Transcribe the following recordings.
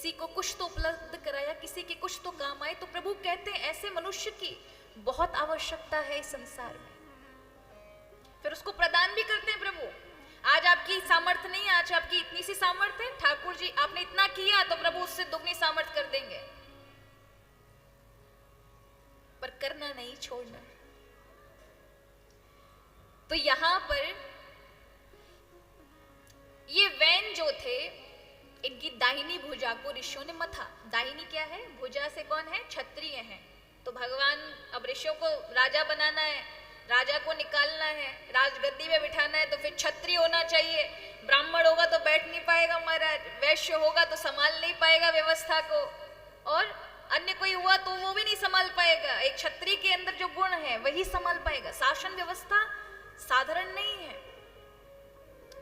किसी को कुछ तो उपलब्ध कराया, किसी के कुछ तो काम आए। तो प्रभु कहते हैं ऐसे मनुष्य की बहुत आवश्यकता है इस संसार में। फिर उसको प्रदान भी करते हैं प्रभु। आज आपकी सामर्थ्य नहीं, आज आपकी इतनी सी सामर्थ्य है, ठाकुर जी आपने इतना किया तो प्रभु उससे दुगनी सामर्थ्य कर देंगे, पर करना नहीं, छोड़ना। तो यहां पर ये वैन जो थे, इनकी दाहिनी भुजा को ऋषियों ने मथा। दाहिनी क्या है? भुजा से कौन है? क्षत्रिय हैं। तो भगवान अब ऋषियों को राजा बनाना है, राजा को निकालना है, राजगद्दी में बिठाना है, तो फिर क्षत्रिय होना चाहिए। ब्राह्मण होगा तो बैठ नहीं पाएगा महाराज, वैश्य होगा तो संभाल नहीं पाएगा व्यवस्था को, और अन्य कोई हुआ तो वो भी नहीं संभाल पाएगा। एक क्षत्रिय के अंदर जो गुण है वही संभाल पाएगा। शासन व्यवस्था साधारण नहीं है,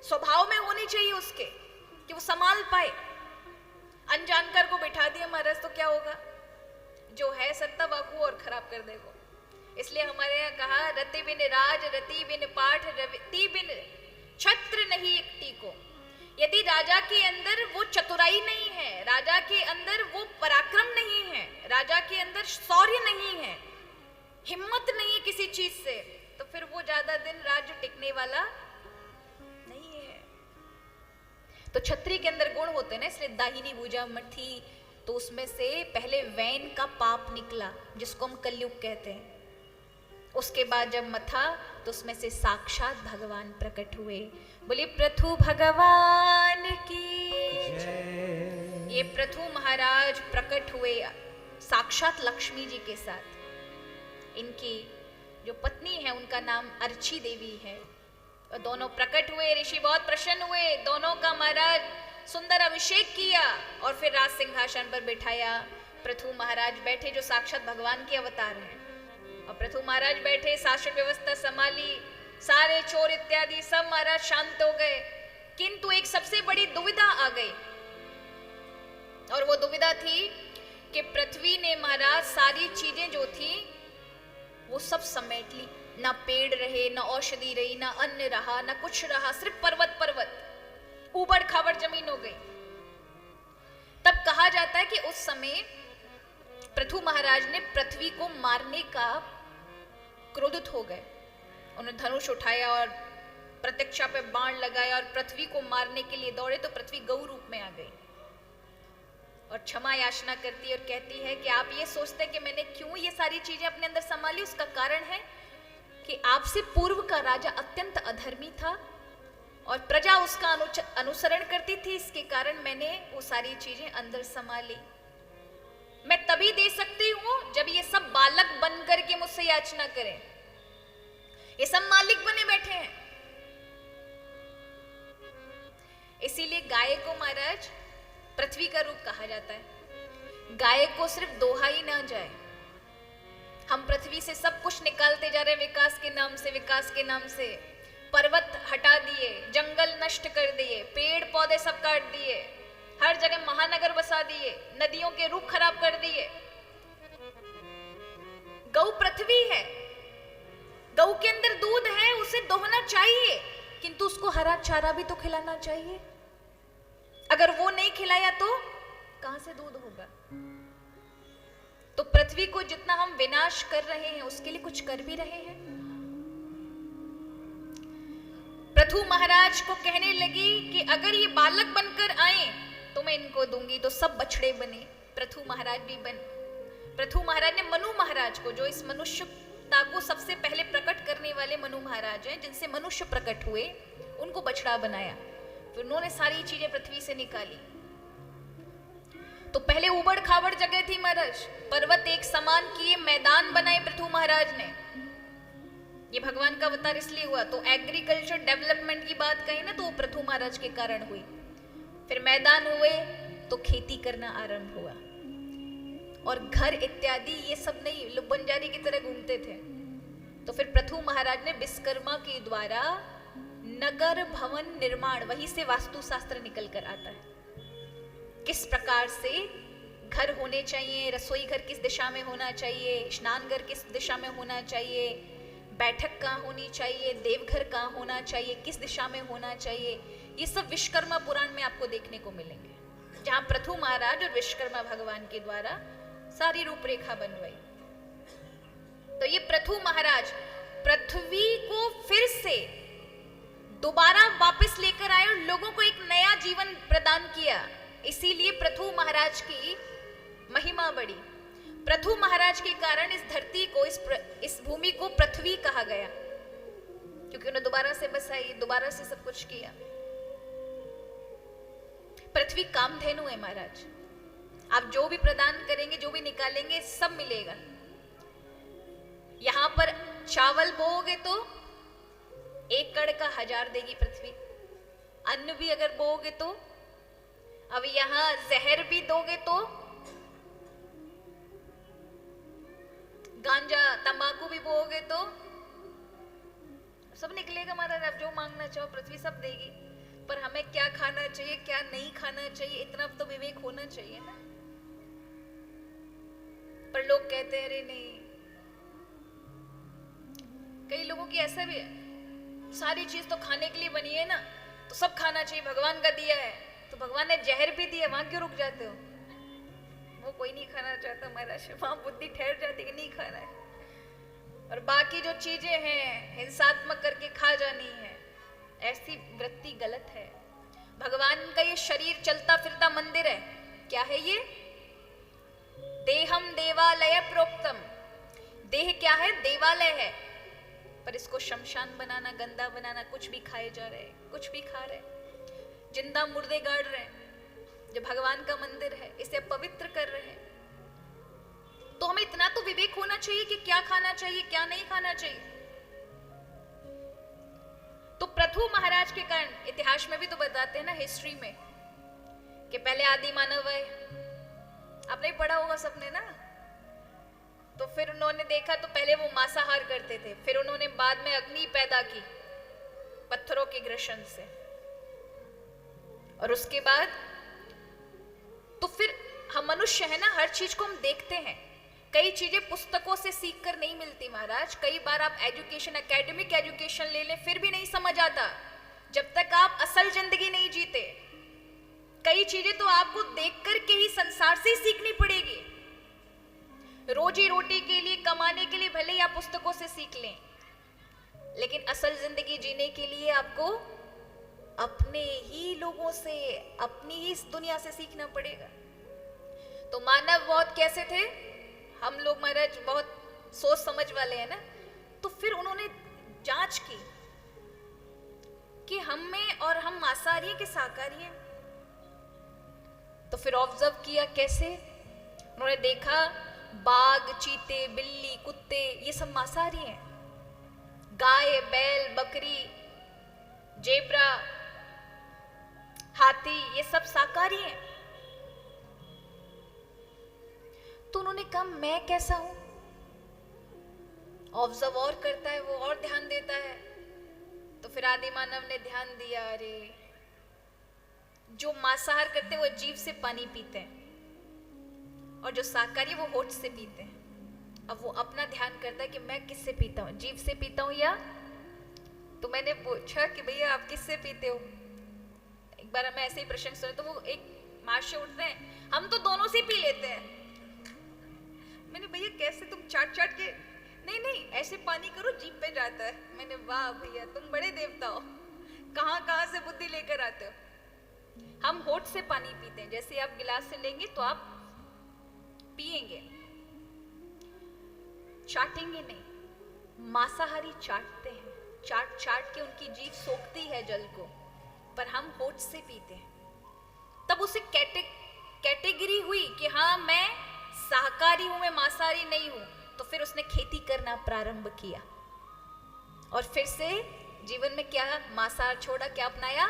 स्वभाव में होनी चाहिए उसके कि वो संभाल पाए। अनजानकर को बिठा दिया महाराज तो क्या होगा? जो है सत्ता वाकू और खराब कर देगा। इसलिए हमारे यहाँ कहा, रति बिन राज रति बिन पाठ रति बिन छत्र नहीं एकटी को। यदि राजा के अंदर वो चतुराई नहीं है, राजा के अंदर वो पराक्रम नहीं है, राजा के अंदर शौर्य नहीं है, हिम्मत नहीं है किसी चीज से, तो फिर वो ज्यादा दिन राज्य टिकने वाला नहीं है। तो क्षत्रिय के अंदर गुण होते हैं ना, इसलिए दाहिनी भुजा मथी, तो उसमें से पहले वैन का पाप निकला जिसको हम कलयुग कहते हैं। उसके बाद जब मथा तो उसमें से साक्षात भगवान प्रकट हुए। बोले प्रथु भगवान की जय। ये प्रथु महाराज प्रकट हुए साक्षात लक्ष्मी जी के साथ। इनकी जो पत्नी है उनका नाम अर्ची देवी है। और दोनों प्रकट हुए, ऋषि बहुत प्रसन्न हुए, दोनों का महाराज सुंदर अभिषेक किया और फिर राज सिंहासन पर बिठाया। प्रथु महाराज बैठे जो साक्षात भगवान के अवतार हैं, और प्रथु महाराज बैठे, शासन व्यवस्था संभाली, सारे चोर इत्यादि सब महाराज शांत हो गए। किंतु एक सबसे बड़ी दुविधा आ गई, और वो दुविधा थी कि पृथ्वी ने महाराज सारी चीजें जो थी वो सब समेट ली। ना पेड़ रहे, ना औषधि रही, ना अन्न रहा, ना कुछ रहा, सिर्फ पर्वत पर्वत, ऊबड़ खाबड़ जमीन हो गई। तब कहा जाता है कि उस समय पृथु महाराज ने पृथ्वी को मारने का क्रोधित हो गए। उन्होंने धनुष उठाया और प्रत्यक्षा पे बाण लगाया और पृथ्वी को मारने के लिए दौड़े, तो पृथ्वी गौ रूप में आ गई और क्षमा याचना करती है और कहती है कि आप ये सोचते हैं कि मैंने क्यों ये सारी चीजें अपने अंदर संभाली? उसका कारण है कि आपसे पूर्व का राजा अत्यंत अधर्मी था और प्रजा उसका अनुसरण करती थी, इसके कारण मैंने वो सारी चीजें अंदर संभाली। मैं तभी दे सकती हूं जब ये सब बालक बनकर के मुझसे याचना करें। ये सब मालिक बने बैठे हैं। इसीलिए गाय को महाराज पृथ्वी का रूप कहा जाता है। गाय को सिर्फ दोहा ही ना जाए, हम पृथ्वी से सब कुछ निकालते जा रहे हैं विकास के नाम से, विकास के नाम से। पर्वत हटा दिए, जंगल नष्ट कर दिए, पेड़ पौधे सब काट दिए, हर जगह महानगर बसा दिए, नदियों के रूप खराब कर दिए। गौ पृथ्वी है, गौ के अंदर दूध है, उसे दोहना चाहिए, किंतु उसको हरा चारा भी तो खिलाना चाहिए। अगर वो नहीं खिलाया तो कहां से दूध होगा? तो पृथ्वी को जितना हम विनाश कर रहे हैं उसके लिए कुछ कर भी रहे हैं। पृथु महाराज को कहने लगी कि अगर ये बालक बनकर आए तो मैं इनको दूंगी। तो सब बछड़े बने, पृथु महाराज भी बने। पृथु महाराज ने मनु महाराज को, जो इस मनुष्यता को सबसे पहले प्रकट करने वाले मनु महाराज हैं, जिनसे मनुष्य प्रकट हुए, उनको बछड़ा बनाया। फिर उन्होंने सारी चीजें पृथ्वी से निकाली। तो पहले उबड़ खाबड़ जगह थी महाराज, पर्वत एक समान किए, मैदान बनाए पृथु महाराज ने। ये भगवान का अवतार इसलिए हुआ। तो एग्रीकल्चर डेवलपमेंट की बात कही ना, तो वो पृथु महाराज के कारण हुई। फिर मैदान हुए तो खेती करना आरंभ हुआ, और घर इत्यादि ये सब नहीं, लोग बंजारी की तरह घूमते थे। तो फिर पृथु महाराज ने विश्वकर्मा के द्वारा नगर भवन निर्माण, वहीं से वास्तुशास्त्र निकल कर आता है, किस प्रकार से घर होने चाहिए, रसोई घर किस दिशा में होना चाहिए, स्नान घर किस दिशा में होना चाहिए, बैठक कहाँ होनी चाहिए, देवघर कहाँ होना चाहिए, किस दिशा में होना चाहिए, ये सब विश्वकर्मा पुराण में आपको देखने को मिलेंगे। जहां पृथु महाराज और विश्वकर्मा भगवान के द्वारा सारी रूपरेखा बनवाई। तो ये पृथु महाराज पृथ्वी को फिर से दोबारा वापस लेकर आए और लोगों को एक नया जीवन प्रदान किया। इसीलिए पृथु महाराज की महिमा बढ़ी। पृथु महाराज के कारण इस धरती को, इस भूमि को पृथ्वी कहा गया, क्योंकि उन्हें दोबारा से बसाई, दोबारा से सब कुछ किया। पृथ्वी कामधेनु है महाराज, आप जो भी प्रदान करेंगे, जो भी निकालेंगे, सब मिलेगा। यहां पर चावल बोओगे तो 1 कड़ का 1000 देगी पृथ्वी। अन्न भी अगर बोओगे तो, अब यहां जहर भी दोगे तो, गांजा तंबाकू भी बोओगे तो सब निकलेगा महाराज। आप जो मांगना चाहो पृथ्वी सब देगी। पर हमें क्या खाना चाहिए, क्या नहीं खाना चाहिए, इतना तो विवेक होना चाहिए ना। पर लोग कहते हैं अरे नहीं, कई लोगों की ऐसा भी है, सारी चीज तो खाने के लिए बनी है ना, तो सब खाना चाहिए, भगवान का दिया है, तो भगवान ने जहर भी दिया, वहां क्यों रुक जाते हो? वो कोई नहीं खाना चाहता महाराज, वहां बुद्धि ठहर जाती कि नहीं खाना है। और बाकी जो चीजें हैं हिंसात्मक करके खा जानी है, ऐसी वृत्ति गलत है। भगवान का ये शरीर चलता फिरता मंदिर है। क्या है ये? देहम देवालय प्रोक्तम। देह क्या है? देवालय है। पर इसको शमशान बनाना, गंदा बनाना, कुछ भी खाए जा रहे, कुछ भी खा रहे, जिंदा मुर्दे गाड़ रहे। जो भगवान का मंदिर है इसे पवित्र कर रहे हैं। तो हमें इतना तो विवेक होना चाहिए कि क्या खाना चाहिए, क्या नहीं खाना चाहिए। तो पृथु महाराज के कारण इतिहास में भी तो बताते हैं ना, हिस्ट्री में, कि पहले आदि मानव है, आपने पढ़ा होगा सबने ना। तो फिर उन्होंने देखा तो पहले वो मांसाहार करते थे, फिर उन्होंने बाद में अग्नि पैदा की पत्थरों के घर्षण से, और उसके बाद तो फिर हम मनुष्य है ना, हर चीज को हम देखते हैं। कई चीजें पुस्तकों से सीखकर नहीं मिलती महाराज। कई बार आप एजुकेशन, एकेडमिक एजुकेशन ले लें, फिर भी नहीं समझ आता जब तक आप असल जिंदगी नहीं जीते। कई चीजें तो आपको देखकर के ही संसार से ही सीखनी पड़ेगी। रोजी रोटी के लिए, कमाने के लिए भले ही आप पुस्तकों से सीख लें, लेकिन असल जिंदगी जीने के लिए आपको अपने ही लोगों से, अपनी ही इस दुनिया से सीखना पड़ेगा। तो मानव बहुत कैसे थे, हम लोग महाराज बहुत सोच समझ वाले हैं ना। तो फिर उन्होंने जांच की कि हम में और हम मांसाहारी हैं कि शाकाहारी हैं। तो फिर ऑब्जर्व किया कैसे, उन्होंने देखा बाघ, चीते, बिल्ली, कुत्ते, ये सब मांसाहारी हैं। गाय, बैल, बकरी, जेब्रा, हाथी, ये सब शाकाहारी हैं। तो उन्होंने कहा मैं कैसा हूं? ऑब्जर्व और करता है वो, और ध्यान देता है। तो फिर आदि मानव ने ध्यान दिया, अरे जो मांसाहार करते हैं वो जीभ से पानी पीते हैं, और जो शाकाहारी वो होठ से पीते हैं। अब वो अपना ध्यान करता है कि मैं किससे पीता हूँ, जीभ से पीता हूँ या। तो मैंने पूछा कि भैया आप किससे पीते हो? एक बार हमें ऐसे ही प्रश्न सुने, तो वो एक महाशय उठते हैं, हम तो दोनों से पी लेते हैं। मैंने, भैया कैसे, तुम चाट चाट के? नहीं नहीं, ऐसे पानी करो जीभ पे जाता है। मैंने, वाह भैया तुम बड़े देवता हो, कहाँ कहाँ से बुद्धि लेकर आते हो। हम होठ से पानी पीते हैं, जैसे आप गिलास से लेंगे तो आप पिएंगे, चाटेंगे नहीं। मांसाहारी चाटते हैं, चाट चाट के उनकी जीभ सोखती है जल को, पर हम होठ से पीते हैं। तब उसे कैटेगरी हुई कि हाँ मैं शाकाहारी हूं, मैं मांसाहारी नहीं हूं। तो फिर उसने खेती करना प्रारंभ किया, और फिर से जीवन में क्या, मांसाहार छोड़ा, क्या अपनाया?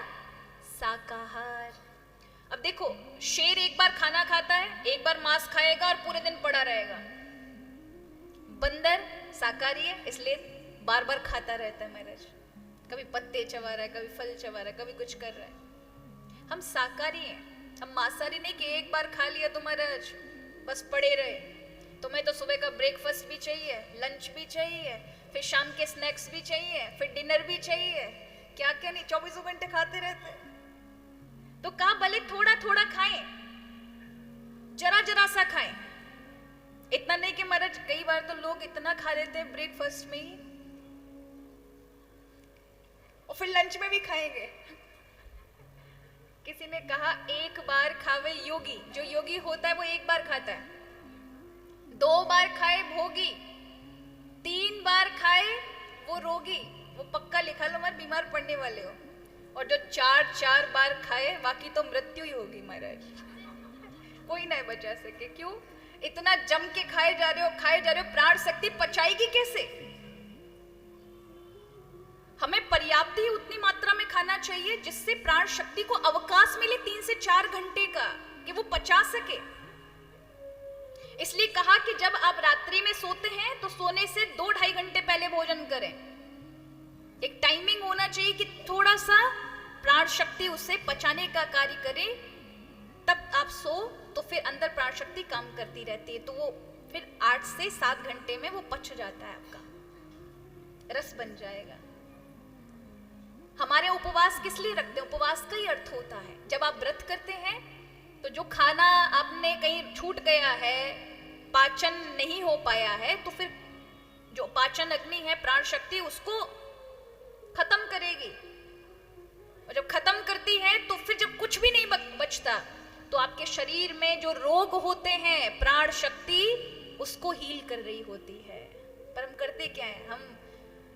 शाकाहार। अब देखो, शेर एक बार खाना खाता है, एक बार मांस खाएगा और पूरे दिन पड़ा रहेगा। बंदर शाकाहारी है, इसलिए बार बार खाता रहता है महाराज। कभी पत्ते चबा रहा है, कभी फल चबा रहा है, कभी कुछ कर रहा है। हम शाकाहारी हैं, हम मांसाहारी नहीं कि एक बार खा लिया तो महाराज बस पड़े रहे। तुम्हें तो सुबह का ब्रेकफास्ट भी चाहिए, लंच भी चाहिए, फिर शाम के स्नैक्स भी चाहिए, फिर डिनर भी चाहिए, क्या क्या नहीं, 24 घंटे खाते रहते। तो कहा भले थोड़ा थोड़ा खाएं, सा खाएं, इतना नहीं कि महाराज कई बार तो लोग इतना खा लेते हैं ब्रेकफास्ट में ही और फिर लंच में भी खाएंगे। किसी ने कहा एक बार खावे योगी, जो योगी होता है वो एक बार खाता है, 2 बार खाए भोगी, 3 बार खाए वो रोगी। वो पक्का लिखा लो मत, बीमार पड़ने वाले हो। और जो 4 बार खाए बाकी तो मृत्यु ही होगी महाराज, कोई नहीं बचा सके। क्यों? इतना जम के खाए जा रहे हो, प्राण शक्ति पचाएगी कैसे? हमें पर्याप्त ही उतनी मात्रा में खाना चाहिए जिससे प्राण शक्ति को अवकाश मिले 3 से 4 घंटे का, कि वो पचा सके। इसलिए कहा कि जब आप रात्रि में सोते हैं तो सोने से 2-2.5 घंटे पहले भोजन करें। एक टाइमिंग होना चाहिए कि थोड़ा सा प्राण शक्ति उसे पचाने का कार्य करे, तब आप सो तो फिर अंदर प्राण शक्ति काम करती रहती है, तो वो फिर 8 से 7 घंटे में वो पच जाता है, आपका रस बन जाएगा। हमारे उपवास किस लिए रखते हैं? उपवास का ही अर्थ होता है, जब आप व्रत करते हैं तो जो खाना आपने कहीं छूट गया है, पाचन नहीं हो पाया है, तो फिर जो पाचन अग्नि है, प्राण शक्ति, उसको खत्म करेगी। और जब खत्म करती है तो फिर जब कुछ भी नहीं बचता तो आपके शरीर में जो रोग होते हैं, प्राण शक्ति उसको हील कर रही होती है। पर हम करते क्या है? हम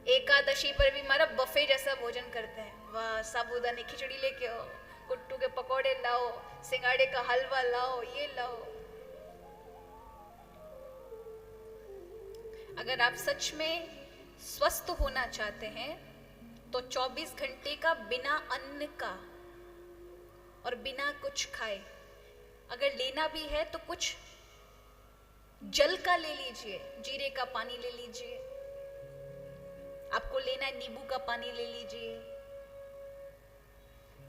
एकादशी पर भी हमारा बफे जैसा भोजन करते हैं। वाह, साबूदानी खिचड़ी लेके आओ, कुट्टू के पकौड़े लाओ, सिंगाड़े का हलवा लाओ, ये लाओ। अगर आप सच में स्वस्थ होना चाहते हैं तो 24 घंटे का बिना अन्न का और बिना कुछ खाए, अगर लेना भी है तो कुछ जल का ले लीजिए, जीरे का पानी ले लीजिए, आपको लेना है नींबू का पानी ले लीजिए,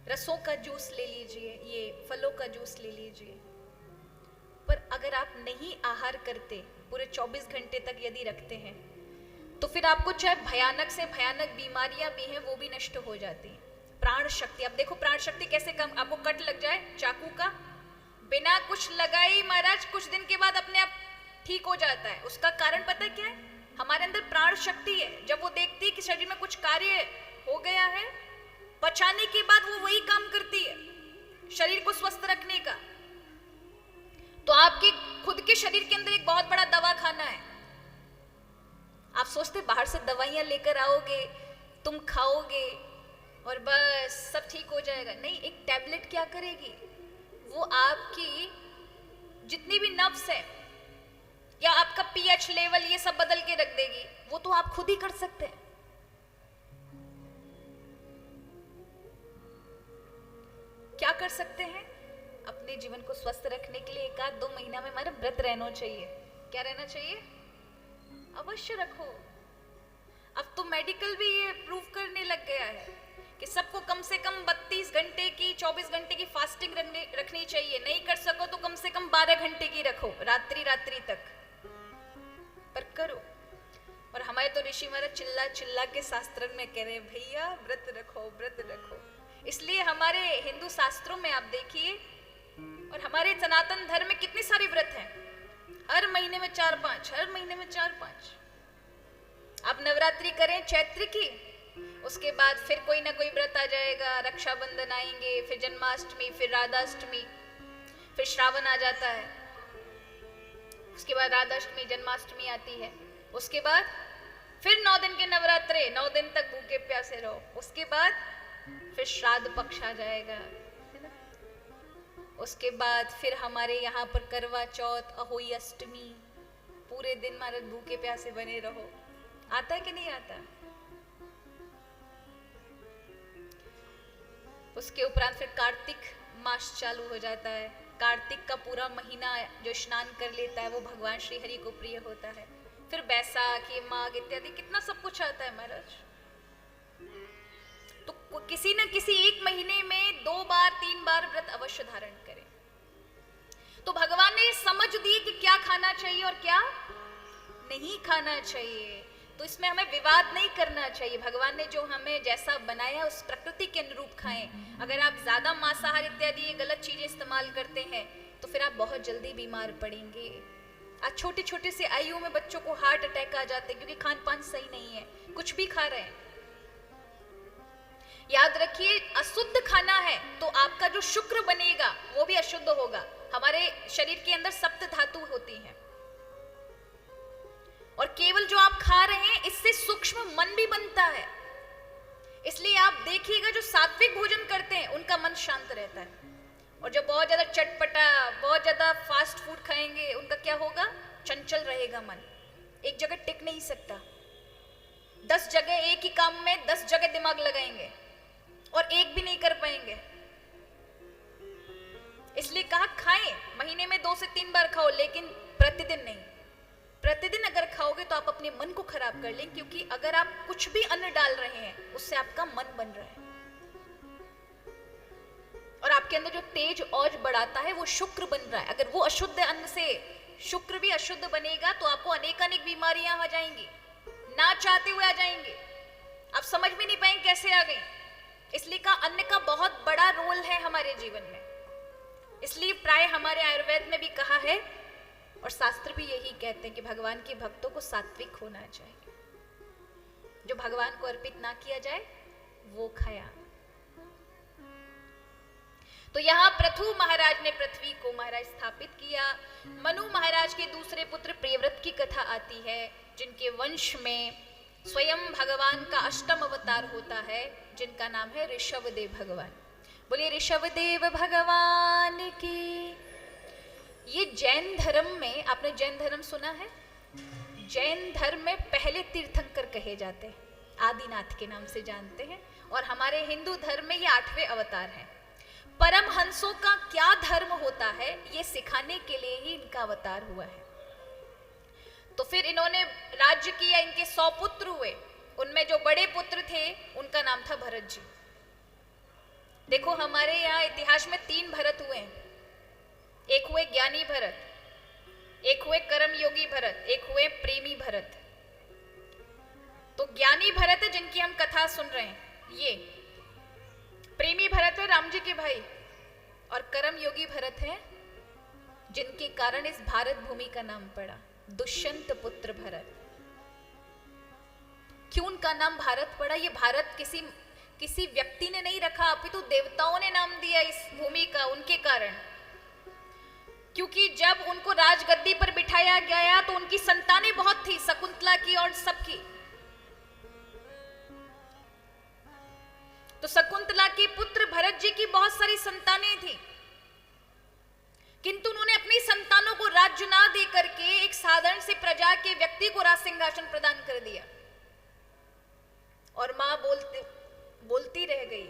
रसों का जूस ले लीजिए, ये फलों का जूस ले लीजिए। पर अगर आप नहीं आहार करते, पूरे 24 घंटे तक यदि रखते हैं, तो फिर आपको चाहे भयानक से भयानक बीमारियां भी हैं वो भी नष्ट हो जाती हैं। प्राण शक्ति, अब देखो प्राण शक्ति कैसे कम, आपको कट लग जाए चाकू का, बिना कुछ लगाई महाराज कुछ दिन के बाद अपने आप ठीक हो जाता है। उसका कारण पता है क्या है? हमारे अंदर प्राण शक्ति है। जब वो देखती है कि शरीर में कुछ कार्य हो गया है, पचाने के बाद वो वही काम करती है शरीर को स्वस्थ रखने का। तो आपके खुद के शरीर के अंदर एक बहुत बड़ा दवा खाना है। आप सोचते बाहर से दवाइयां लेकर आओगे, तुम खाओगे और बस सब ठीक हो जाएगा। नहीं, एक टैबलेट क्या करेगी? वो आपकी जितनी भी नर्व्स है या आपका पीएच लेवल ये सब बदल के रख देगी। वो तो आप खुद ही कर सकते हैं। क्या कर सकते हैं? अपने जीवन को स्वस्थ रखने के लिए 1-2 महीना में हमारा व्रत रहना चाहिए। क्या रहना चाहिए? अवश्य रखो। अब तो मेडिकल भी ये प्रूव करने लग गया है कि सबको कम से कम 32 घंटे की, 24 घंटे की फास्टिंग रखनी चाहिए। नहीं कर सको तो कम से कम 12 घंटे की रखो, रात्रि तक, पर करो। और हमारे तो ऋषि महाराज चिल्ला चिल्ला के शास्त्र में कह रहे हैं, भैया व्रत रखो, व्रत रखो। इसलिए हमारे हिंदू शास्त्रों में आप देखिए, और हमारे सनातन धर्म में कितने सारे व्रत हैं। हर महीने में 4-5, हर महीने में 4-5। आप नवरात्रि करें चैत्र की, उसके बाद फिर कोई ना कोई व्रत आ जाएगा, रक्षाबंधन आएंगे, फिर जन्माष्टमी, फिर राधाष्टमी, फिर श्रावण आ जाता है, उसके बाद राधाष्टमी, जन्माष्टमी आती है, उसके बाद फिर 9 दिन के नवरात्रे, 9 दिन तक भूखे प्यासे रहो, उसके बाद फिर श्राद्ध पक्ष आ जाएगा, है ना? उसके बाद फिर हमारे यहाँ पर करवा चौथ, अहोई अष्टमी, पूरे दिन हमारे भूखे प्यासे बने रहो। आता है कि नहीं आता? उसके उपरांत फिर कार्तिक मास चालू हो जाता है। कार्तिक का पूरा महीना जो स्नान कर लेता है वो भगवान श्री हरि को प्रिय होता है। फिर बैसाख, माघ इत्यादि कितना सब कुछ आता है महाराज। तो किसी न किसी एक महीने में 2 बार 3 बार व्रत अवश्य धारण करें। तो भगवान ने समझ दी कि क्या खाना चाहिए और क्या नहीं खाना चाहिए, तो इसमें हमें विवाद नहीं करना चाहिए। भगवान ने जो हमें जैसा बनाया उस प्रकृति के अनुरूप खाएं। अगर आप ज्यादा मांसाहार इत्यादि ये गलत चीजें इस्तेमाल करते हैं तो फिर आप बहुत जल्दी बीमार पड़ेंगे। आज छोटे छोटे से आयु में बच्चों को हार्ट अटैक आ जाते हैं क्योंकि खान पान सही नहीं है, कुछ भी खा रहे हैं। याद रखिए, अशुद्ध खाना है तो आपका जो शुक्र बनेगा वो भी अशुद्ध होगा। हमारे शरीर के अंदर सप्त धातु होती हैं और केवल जो आप खा रहे हैं इससे सूक्ष्म मन भी बनता है। इसलिए आप देखिएगा जो सात्विक भोजन करते हैं उनका मन शांत रहता है, और जो बहुत ज्यादा चटपटा, बहुत ज्यादा फास्ट फूड खाएंगे उनका क्या होगा? चंचल रहेगा मन, एक जगह टिक नहीं सकता। 10 जगह एक ही काम में 10 जगह दिमाग लगाएंगे और एक भी नहीं कर पाएंगे। इसलिए कहा खाएं, महीने में 2 से 3 बार खाओ, लेकिन प्रतिदिन नहीं। प्रतिदिन अगर खाओगे तो आप अपने मन को खराब कर लेंगे, क्योंकि अगर आप कुछ भी अन्न डाल रहे हैं उससे आपका मन बन रहा है, और आपके अंदर जो तेज औज बढ़ाता है वो शुक्र बन रहा है। अगर वो अशुद्ध अन्न से शुक्र भी अशुद्ध बनेगा तो आपको अनेकानेक बीमारियां आ जाएंगी, ना चाहते हुए आ जाएंगी, आप समझ भी नहीं पाएंगे कैसे आ गई। इसलिए का अन्न का बहुत बड़ा रोल है हमारे जीवन में। इसलिए प्राय हमारे आयुर्वेद में भी कहा है और शास्त्र भी यही कहते हैं कि भगवान के भक्तों को सात्विक होना चाहिए। जो भगवान को अर्पित ना किया जाए वो खाया। तो यहाँ पृथु महाराज ने पृथ्वी को महाराज स्थापित किया। मनु महाराज के दूसरे पुत्र प्रियव्रत की कथा आती है, जिनके वंश में स्वयं भगवान का अष्टम अवतार होता है, जिनका नाम है ऋषभदेव भगवान। बोलिए ऋषभदेव भगवान की। ये जैन धर्म में, आपने जैन धर्म सुना है? जैन धर्म में पहले तीर्थंकर कहे जाते हैं, आदिनाथ के नाम से जानते हैं, और हमारे हिंदू धर्म में ये 8वें अवतार हैं। परमहंसों का क्या धर्म होता है ये सिखाने के लिए ही इनका अवतार हुआ है। तो फिर इन्होंने राज्य किया, इनके 100 पुत्र हुए, उनमें जो बड़े पुत्र थे उनका नाम था भरत जी। देखो हमारे यहाँ इतिहास में 3 भरत हुए हैं, एक हुए ज्ञानी भरत, एक हुए कर्मयोगी भरत, एक हुए प्रेमी भरत। तो ज्ञानी भरत है जिनकी हम कथा सुन रहे हैं, ये प्रेमी भरत है राम जी के भाई, और कर्मयोगी भरत है जिनके कारण इस भारत भूमि का नाम पड़ा, दुष्यंत पुत्र भरत। क्यों उनका नाम भारत पड़ा? ये भारत किसी व्यक्ति ने नहीं रखा, अपितु देवताओं ने नाम दिया इस भूमि का उनके कारण। क्योंकि जब उनको राजगद्दी पर बिठाया गया तो उनकी संतानें बहुत थी, शकुंतला की और सबकी। तो शकुंतला के पुत्र भरत जी की बहुत सारी संतानें थी, किंतु उन्होंने अपनी संतानों को राज्य ना दे करके एक साधारण से प्रजा के व्यक्ति को राज सिंहासन प्रदान कर दिया। और मां बोलती रह गई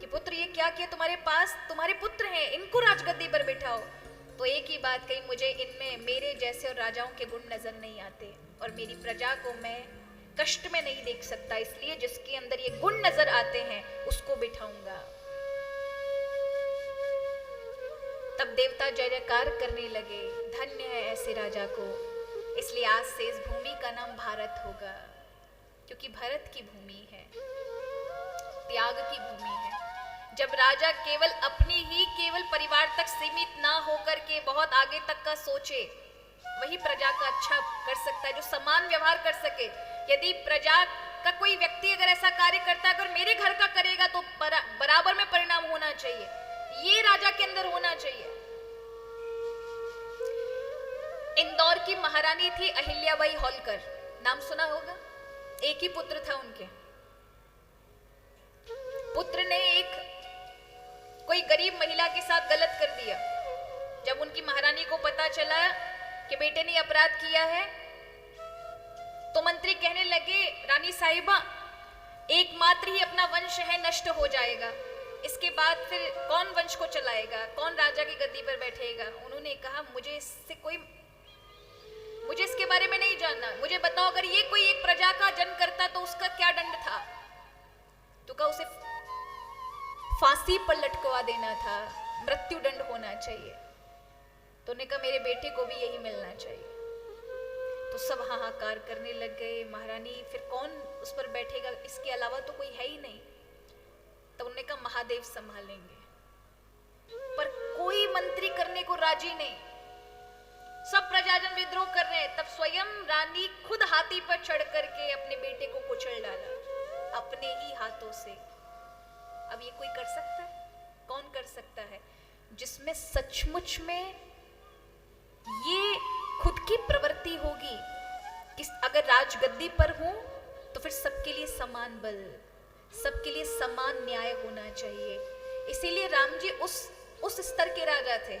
कि पुत्र ये क्या किया, तुम्हारे पास तुम्हारे पुत्र हैं, इनको राजगद्दी पर बिठाओ। तो एक ही बात कही, मुझे इनमें मेरे जैसे और राजाओं के गुण नजर नहीं आते, और मेरी प्रजा को मैं कष्ट में नहीं देख सकता, इसलिए जिसके अंदर ये गुण नजर आते हैं उसको बिठाऊंगा। तब देवता जय जयकार करने लगे, धन्य है ऐसे राजा को। इसलिए आज से इस भूमि का नाम भारत होगा, क्योंकि भरत की भूमि है, त्याग की भूमि है। जब राजा केवल परिवार तक सीमित ना होकर के बहुत आगे तक का सोचे, वही प्रजा का अच्छा कर सकता है, जो समान व्यवहार कर सके। यदि प्रजा का कोई व्यक्ति अगर ऐसा कार्य करता है, अगर मेरे घर का करेगा तो बराबर में परिणाम होना चाहिए, ये राजा के अंदर होना चाहिए। इंदौर की महारानी थी अहिल्याबाई होलकर, नाम सुना होगा। एक ही पुत्र था उनके। पुत्र ने कोई गरीब महिला के साथ गलत कर दिया। जब उनकी महारानी को पता चला कि बेटे ने अपराध किया है, तो मंत्री कहने लगे, रानी साहिबा एकमात्र ही अपना वंश है, नष्ट हो जाएगा, इसके बाद फिर कौन वंश को चलाएगा, कौन राजा की गद्दी पर बैठेगा। उन्होंने कहा, मुझे इसके बारे में नहीं जानना, मुझे बताओ अगर ये कोई एक प्रजा का जन्म करता तो उसका क्या दंड था। तो कहा उसे फांसी पर लटकवा देना था, मृत्यु दंड होना चाहिए। तो उन्होंने कहा मेरे बेटे को भी यही मिलना चाहिए। तो सब हाहाकार करने लग गए, महारानी फिर कौन उस पर बैठेगा, इसके अलावा तो कोई है ही नहीं। तो उन्होंने कहा महादेव संभालेंगे। पर कोई मंत्री करने को राजी नहीं, सब प्रजाजन विद्रोह कर रहे हैं। तब स्वयं रानी खुद हाथी पर चढ़ करके अपने बेटे को कुचल डाला अपने ही हाथों से। अब ये कोई कर सकता है? कौन कर सकता है? जिसमें सचमुच में ये खुद की प्रवृत्ति होगी कि अगर राजगद्दी पर हूं तो फिर सबके लिए समान बल, सबके लिए समान न्याय होना चाहिए। इसीलिए राम जी उस स्तर के राजा थे।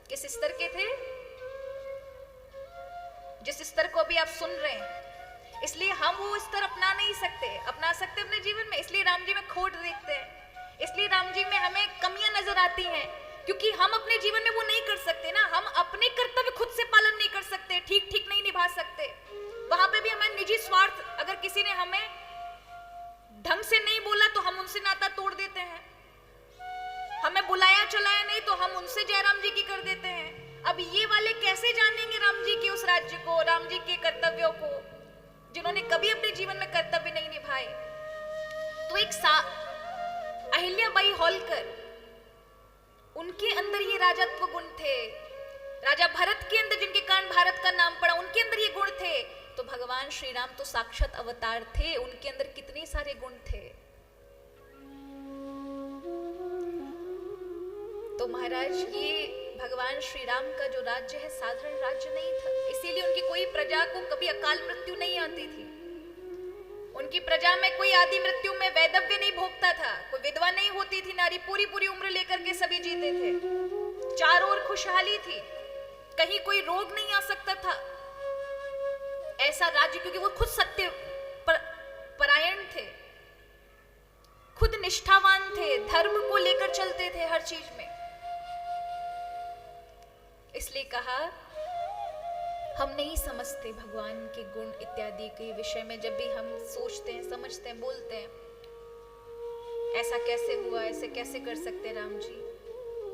किस स्तर के थे? जिस स्तर को अभी आप सुन रहे हैं। इसलिए हम वो स्तर अपना नहीं सकते, अपना सकते अपने जीवन में। इसलिए राम जी में खोट देखते हैं, इसलिए राम जी में हमें कमियां नजर आती हैं, क्योंकि हम अपने जीवन में वो नहीं कर सकते ना। हम अपने कर्तव्य खुद से पालन नहीं कर सकते, ठीक ठीक नहीं निभा सकते। वहां पे भी हमारा निजी स्वार्थ, अगर किसी ने हमें ढंग से नहीं बोला तो हम उनसे नाता तोड़ देते हैं, हमें बुलाया चलाया नहीं तो हम उनसे जयराम जी की कर देते हैं। अब ये वाले कैसे जानेंगे राम जी के उस राज्य को, राम जी के कर्तव्यों को, जिन्होंने कभी अपने जीवन में कर्तव्य नहीं निभाए। तो एक अहिल्याबाई होलकर, उनके अंदर ये राजत्व गुण थे। राजा भरत के अंदर, जिनके कारण भारत का नाम पड़ा, उनके अंदर ये गुण थे। तो भगवान श्री राम तो साक्षात अवतार थे, उनके अंदर कितने सारे गुण थे। तो महाराज, ये भगवान श्री राम का जो राज्य है साधारण राज्य नहीं था। इसीलिए उनकी कोई प्रजा को कभी अकाल मृत्यु नहीं आती थी। उनकी प्रजा में कोई आदि मृत्यु में वैधव्य नहीं भोगता था, कोई विधवा नहीं होती थी नारी, पूरी पूरी उम्र लेकर के सभी जीते थे। चारों ओर खुशहाली थी, कहीं कोई रोग नहीं आ सकता था। ऐसा राज्य, क्योंकि वो खुद सत्य परायण थे, खुद निष्ठावान थे, धर्म को लेकर चलते थे हर चीज में। इसलिए कहा, हम नहीं समझते भगवान के गुण इत्यादि के विषय में। जब भी हम सोचते हैं, समझते हैं, बोलते हैं, ऐसा कैसे हुआ, ऐसे कैसे कर सकते राम जी।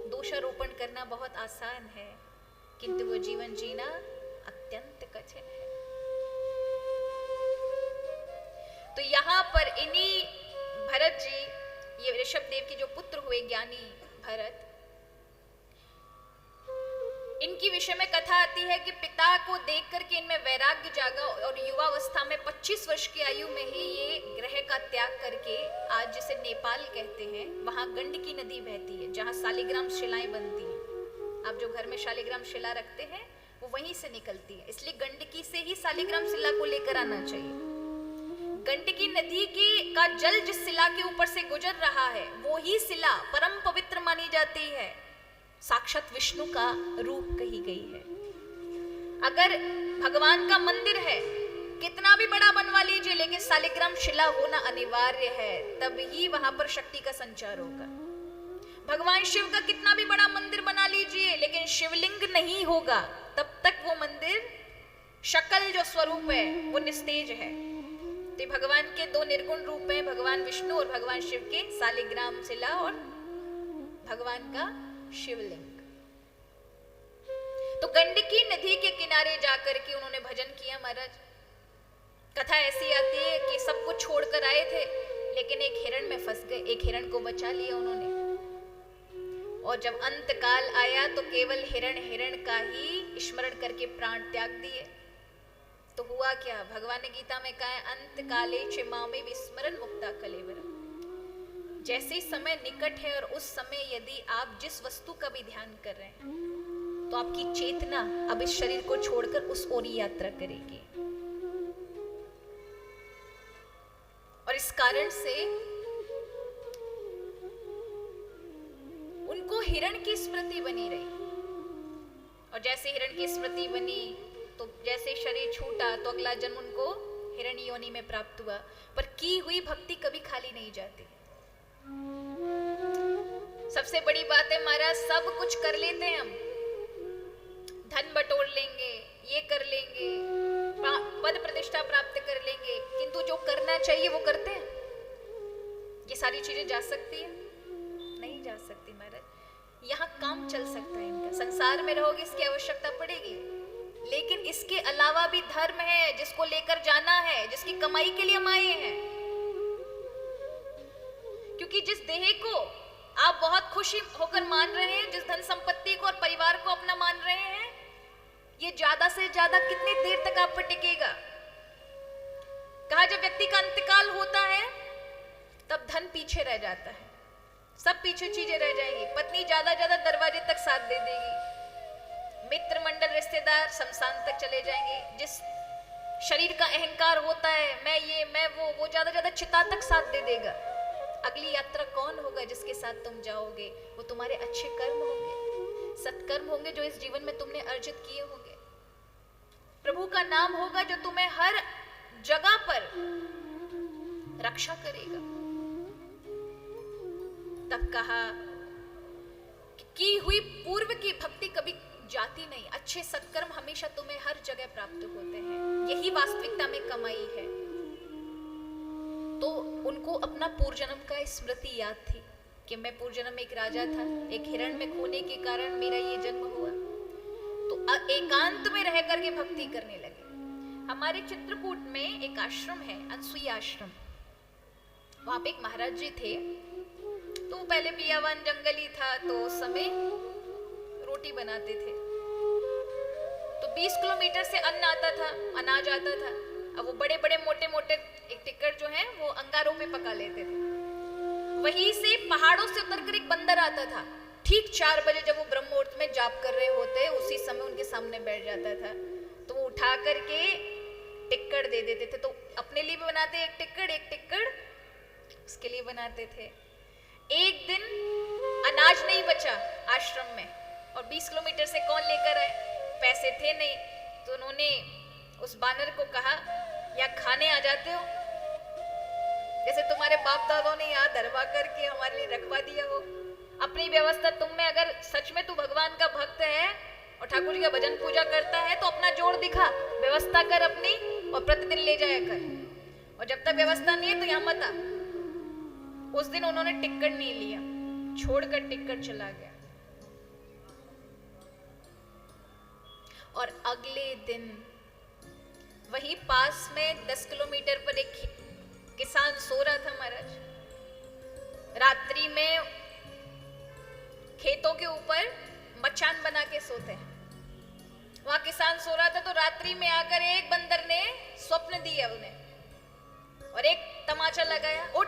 दोषारोपण करना बहुत आसान है, किंतु वो जीवन जीना अत्यंत कठिन है। तो यहाँ पर इन्हीं भरत जी, ये ऋषभ देव के जो पुत्र हुए ज्ञानी भरत, इनकी विषय में कथा आती है कि पिता को देख करके इनमें वैराग्य जागा और युवावस्था में 25 वर्ष की आयु में ही ये ग्रह का त्याग करके, आज जिसे नेपाल कहते हैं, वहां गंडकी नदी बहती है जहां शालिग्राम शिलाएं बनती हैं। आप जो घर में शालिग्राम शिला रखते हैं वो वहीं से निकलती है, इसलिए गंडकी से ही शालिग्राम शिला को लेकर आना चाहिए। गंडकी नदी का जल जिस शिला के ऊपर से गुजर रहा है वो ही शिला परम पवित्र मानी जाती है, साक्षात विष्णु का रूप कही गई है। अगर भगवान का मंदिर है, कितना भी बड़ा बनवा लीजिए, लेकिन शालिग्राम शिला होना अनिवार्य है, तब ही वहां पर शक्ति का संचार होगा। भगवान शिव का कितना भी बड़ा मंदिर बना लीजिए, लेकिन शिवलिंग नहीं होगा, तब तक वो मंदिर, शकल जो स्वरूप है वो निस्तेज है। तो भगवान के दो निर्गुण रूप हैं, भगवान विष्णु और भगवान शिव के, शालिग्राम शिला और भगवान का शिवलिंग। तो गंडकी नदी के किनारे जाकर के उन्होंने भजन किया। महाराज, कथा ऐसी आती है कि सब कुछ छोड़कर आए थे, लेकिन एक हिरण में फंस गए, एक हिरण को बचा लिया उन्होंने। और जब अंत काल आया तो केवल हिरण का ही स्मरण करके प्राण त्याग दिए। तो हुआ क्या? भगवान ने गीता में कहा है, अंत काले च मामे विस्मरण मुक्ता कलेवरम। जैसे समय निकट है और उस समय यदि आप जिस वस्तु का भी ध्यान कर रहे हैं तो आपकी चेतना अब इस शरीर को छोड़कर उस ओर यात्रा करेगी। और इस कारण से उनको हिरण की स्मृति बनी रही। और जैसे हिरण की स्मृति बनी तो जैसे शरीर छूटा तो अगला जन्म उनको हिरण योनि में प्राप्त हुआ। पर की हुई भक्ति कभी खाली नहीं जाती। सबसे बड़ी बात है महाराज, सब कुछ कर लेते हैं हम, धन बटोर लेंगे, ये कर लेंगे, पद प्रतिष्ठा प्राप्त कर लेंगे, किंतु जो करना चाहिए वो करते हैं? ये सारी चीजें जा सकती है? नहीं जा सकती महाराज। यहाँ काम चल सकता है इनका, संसार में रहोगे इसकी आवश्यकता पड़ेगी, लेकिन इसके अलावा भी धर्म है जिसको लेकर जाना है, जिसकी कमाई के लिए हम आए हैं। क्योंकि जिस देह को आप बहुत खुशी होकर मान रहे हैं जिस धन संपत्ति को और परिवार को अपना मान रहे हैं, ये ज्यादा से ज्यादा कितनी देर तक आप पर टिकेगा? कहा जब व्यक्ति का अंतकाल होता है तब धन पीछे रह जाता है, सब पीछे चीजें रह जाएंगी। पत्नी ज्यादा ज्यादा दरवाजे तक साथ दे देगी, मित्र मंडल रिश्तेदार शमशान तक चले जाएंगे। जिस शरीर का अहंकार होता है, मैं ये मैं वो ज्यादा ज्यादा चिता तक साथ दे देगा। अगली यात्रा कौन होगा जिसके साथ तुम जाओगे? वो तुम्हारे अच्छे कर्म होंगे, सत्कर्म होंगे जो इस जीवन में तुमने अर्जित किए होंगे। प्रभु का नाम होगा जो तुम्हें हर जगह पर रक्षा करेगा। तब कहा कि हुई पूर्व की भक्ति कभी जाती नहीं, अच्छे सत्कर्म हमेशा तुम्हें हर जगह प्राप्त होते हैं, यही वास्तविकता में कमाई है। तो उनको अपना पूर्व जन्म का स्मृति याद थी कि मैं पूर्व जन्म में एक राजा था, एक हिरण में खोने के कारण मेरा ये जन्म हुआ। तो एकांत में रह करके भक्ति करने लगे। हमारे चित्रकूट में एक आश्रम है, अनसुईया आश्रम। वहां पे एक महाराज जी थे, तो पहले पियावन जंगली था, तो उस समय रोटी बनाते थे। तो 20 किलोमीटर से अन्न आता था, अनाज आता था। अब वो बड़े बड़े मोटे मोटे एक टिक्कर जो है वो अंगारों पे पका लेते थे। वहीं से पहाड़ों से उतरकर एक बंदर आता था। ठीक 4 बजे जब वो ब्रह्म मुहूर्त में जाप कर रहे होते, उसी समय उनके सामने बैठ जाता था। तो वो उठा करके टिक्कड़ दे देते थे। तो अपने लिए भी बनाते, एक टिक्कड़ उसके लिए बनाते थे। एक दिन अनाज नहीं बचा आश्रम में, और 20 किलोमीटर से कौन लेकर आए? पैसे थे नहीं। तो उन्होंने उस बानर को कहा, या खाने आ जाते हो, जैसे तुम्हारे बाप दादों ने यहाँ दरबा करके हमारे लिए रखवा दिया हो। अपनी व्यवस्था तुम में, अगर सच में तू भगवान का भक्त है और ठाकुर जी का भजन पूजा करता है तो अपना जोड़ दिखा, व्यवस्था कर अपनी, और प्रतिदिन ले जाया कर। और जब तक व्यवस्था नहीं है तो यहाँ मत आ। उस दिन उन्होंने टिक्कड़ नहीं लिया, छोड़कर टिक्कड़ चला गया। और अगले दिन वही पास में 10 किलोमीटर पर एक किसान सो रहा था महाराज। रात्रि में खेतों के ऊपर मचान बना के सोते हैं। वहां किसान सो रहा था, तो रात्रि में आकर एक बंदर ने स्वप्न दिया उन्हें और एक तमाचा लगाया, उठ,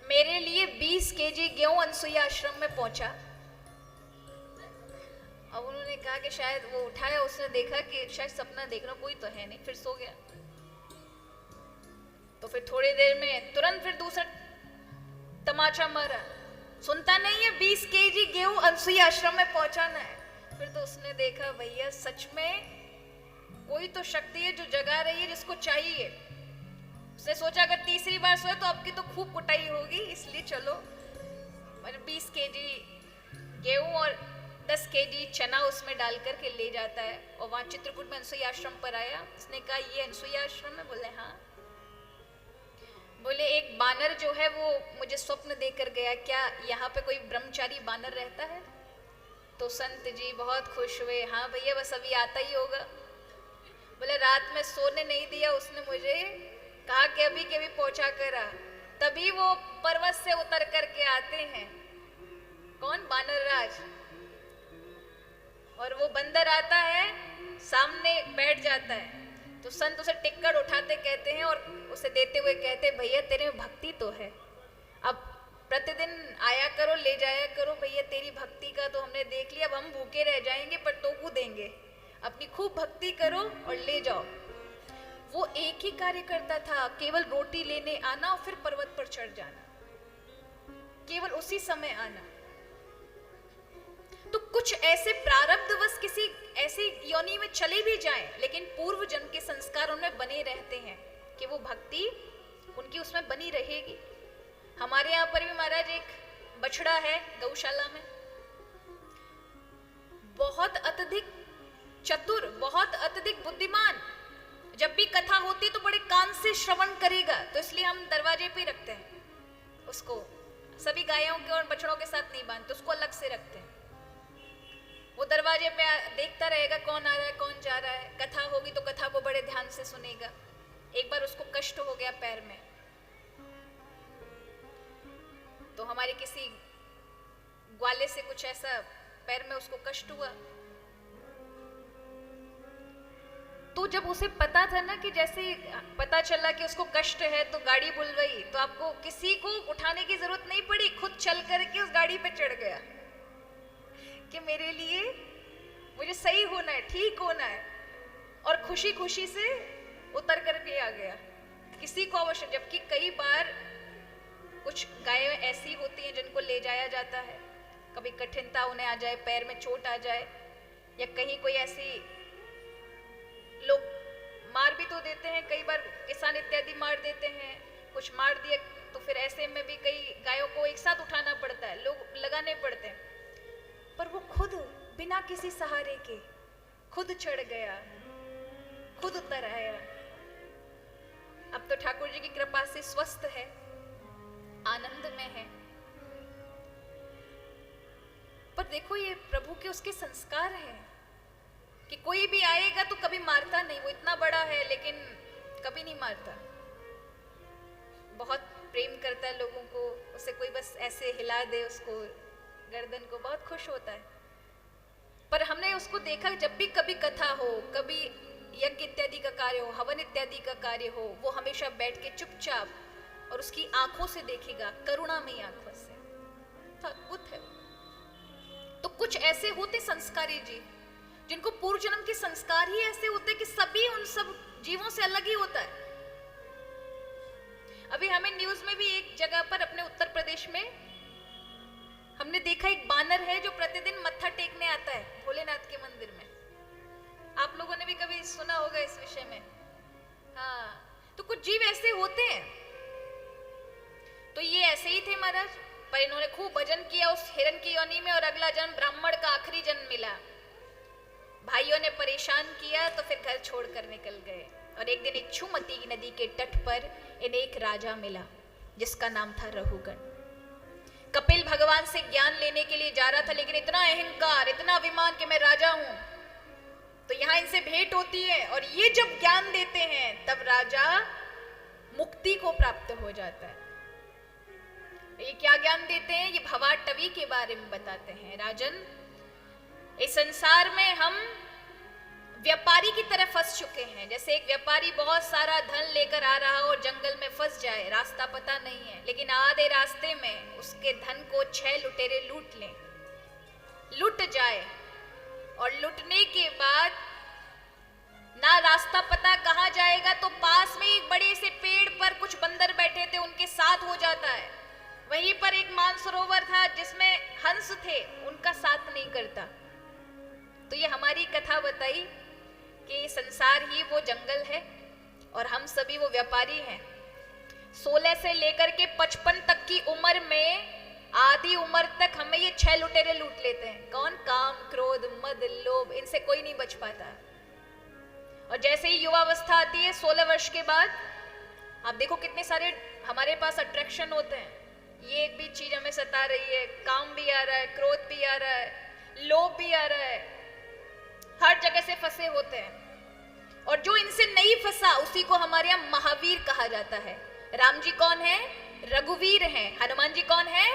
मेरे लिए 20 केजी गेहूं अनसुईया आश्रम में पहुंचा। अब उन्होंने कहा कि शायद वो उठाया, उसने देखा कि शायद सपना देख रहा, कोई तो है नहीं, फिर सो गया। तो फिर थोड़ी देर में तुरंत फिर दूसरा तमाचा मारा, सुनता नहीं है 20 केजी गेहूं अनसुईया आश्रम में पहुंचाना है। फिर तो उसने देखा, भैया सच में कोई तो शक्ति है जो जगा रही है जिसको चाहिए। उसने सोचा अगर तीसरी बार सोए तो आपकी तो खूब कुटाई होगी, इसलिए चलो 20 केजी गेहूं और 10 केजी चना उसमें डाल करके ले जाता है। और वहां चित्रकूट में अनसुईया आश्रम पर आया। उसने कहा, ये अनसुईया आश्रम है? बोले हाँ। बोले एक बानर जो है वो मुझे स्वप्न देकर गया, क्या यहाँ पे कोई ब्रह्मचारी बानर रहता है? तो संत जी बहुत खुश हुए, हाँ भैया बस अभी आता ही होगा। बोले रात में सोने नहीं दिया उसने मुझे, कहा कि अभी के भी पहुंचा कर आ। तभी वो पर्वत से उतर करके आते हैं। कौन? बानर राज। और वो बंदर आता है, सामने बैठ जाता है। तो संत उसे टिक्कड़ उठाते कहते हैं और उसे देते हुए कहते, भैया तेरे में भक्ति तो है, अब प्रतिदिन आया करो, ले जाया करो। भैया तेरी भक्ति का तो हमने देख लिया, अब हम भूखे रह जाएंगे पर तोकू देंगे। अपनी खूब भक्ति करो और ले जाओ। वो एक ही कार्य करता था, केवल रोटी लेने आना और फिर पर्वत पर चढ़ जाना, केवल उसी समय आना। तो कुछ ऐसे प्रारब्धवश किसी ऐसी योनि में चले भी जाएं, लेकिन पूर्व जन्म के संस्कार उनमें बने रहते हैं कि वो भक्ति उनकी उसमें बनी रहेगी। हमारे यहाँ पर भी महाराज एक बछड़ा है गौशाला में, बहुत अत्यधिक चतुर, बहुत अत्यधिक बुद्धिमान। जब भी कथा होती तो बड़े कान से श्रवण करेगा, तो इसलिए हम दरवाजे पे रखते हैं उसको। सभी गायों के और बछड़ों के साथ नहीं बांधते, उसको अलग से रखते हैं। वो दरवाजे पे देखता रहेगा कौन आ रहा है कौन जा रहा है। कथा होगी तो कथा को बड़े ध्यान से सुनेगा। एक बार उसको कष्ट हो गया पैर में, तो हमारे किसी ग्वाले से कुछ ऐसा पैर में उसको कष्ट हुआ। तो जब उसे पता था ना कि जैसे पता चला कि उसको कष्ट है तो गाड़ी बुलवाई, तो आपको किसी को उठाने की जरूरत नहीं पड़ी, खुद चल करके उस गाड़ी पे चढ़ गया कि मेरे लिए मुझे सही होना है, ठीक होना है, और खुशी खुशी से उतर कर भी आ गया। किसी को आवश्यक, जबकि कई बार कुछ गायें ऐसी होती हैं जिनको ले जाया जाता है, कभी कठिनता उन्हें आ जाए, पैर में चोट आ जाए, या कहीं कोई ऐसी, लोग मार भी तो देते हैं, कई बार किसान इत्यादि मार देते हैं, कुछ मार दिए तो फिर ऐसे में भी कई गायों को एक साथ उठाना पड़ता है, लोग लगाने पड़ते हैं, पर वो खुद बिना किसी सहारे के खुद चढ़ गया, खुद उतर आया। अब तो ठाकुर जी की कृपा से स्वस्थ है, आनंद में है। पर देखो ये प्रभु के उसके संस्कार हैं कि कोई भी आएगा तो कभी मारता नहीं, वो इतना बड़ा है लेकिन कभी नहीं मारता, बहुत प्रेम करता है लोगों को, उसे कोई बस ऐसे हिला दे उसको गर्दन को, बहुत खुश होता है। पर हमने उसको देखा, जब भी कभी कथा हो, कभी यज्ञ इत्यादि का कार्य हो, हवन इत्यादि का कार्य हो, वो हमेशा बैठ के चुपचाप और उसकी आंखों से देखेगा, करुणामयी आंखों से, अद्भुत है। तो कुछ ऐसे होते संस्कारी जीव जिनको पूर्व जन्म के संस्कार ही ऐसे होते कि सभी उन सब जीवों से अलग ही होता है। अभी हमें न्यूज में भी एक जगह पर अपने उत्तर प्रदेश में हमने देखा, एक बानर है जो प्रतिदिन मत्था टेकने आता है भोलेनाथ के मंदिर में। आप लोगों ने भी कभी सुना होगा इस विषय में। हाँ, तो कुछ जीव ऐसे होते हैं। तो ये ऐसे ही थे महाराज, पर इन्होंने खूब भजन किया उस हिरण की योनि में, और अगला जन्म ब्राह्मण का आखिरी जन्म मिला। भाइयों ने परेशान किया तो फिर घर छोड़कर निकल गए, और एक दिन इच्छुमती नदी के तट पर इन्हें एक राजा मिला जिसका नाम था रहुगण। कपिल भगवान से ज्ञान लेने के लिए जा रहा था, लेकिन इतना अहंकार, इतना अभिमान कि मैं राजा हूं। तो यहां इनसे भेंट होती है, और ये जब ज्ञान देते हैं तब राजा मुक्ति को प्राप्त हो जाता है। ये क्या ज्ञान देते हैं? ये भवाटवी के बारे में बताते हैं। राजन, इस संसार में हम व्यापारी की तरह फंस चुके हैं। जैसे एक व्यापारी बहुत सारा धन लेकर आ रहा हो और जंगल में फंस जाए, रास्ता पता नहीं है, लेकिन आधे रास्ते में उसके धन को 6 लुटेरे लूट लें, लुट जाए, और लुटने के बाद ना रास्ता पता कहां जाएगा, तो पास में एक बड़े से पेड़ पर कुछ बंदर बैठे थे, उनके साथ हो जाता है। वहीं पर एक मानसरोवर था जिसमें हंस थे, उनका साथ नहीं करता। तो ये हमारी कथा बताई कि संसार ही वो जंगल है और हम सभी वो व्यापारी हैं। 16 से लेकर के 55 तक की उम्र में, आधी उम्र तक हमें ये 6 लुटेरे लूट लेते हैं। कौन? काम, क्रोध, मद, लोभ, इनसे कोई नहीं बच पाता। और जैसे ही युवावस्था आती है 16 वर्ष के बाद, आप देखो कितने सारे हमारे पास अट्रैक्शन होते हैं। ये एक भी चीज हमें सता रही है, काम भी आ रहा है, क्रोध भी आ रहा है, लोभ भी आ रहा है, हर जगह से फंसे होते हैं। और जो इनसे नहीं फंसा उसी को हमारे यहाँ महावीर कहा जाता है। राम जी कौन है? रघुवीर हैं। हनुमान जी कौन है?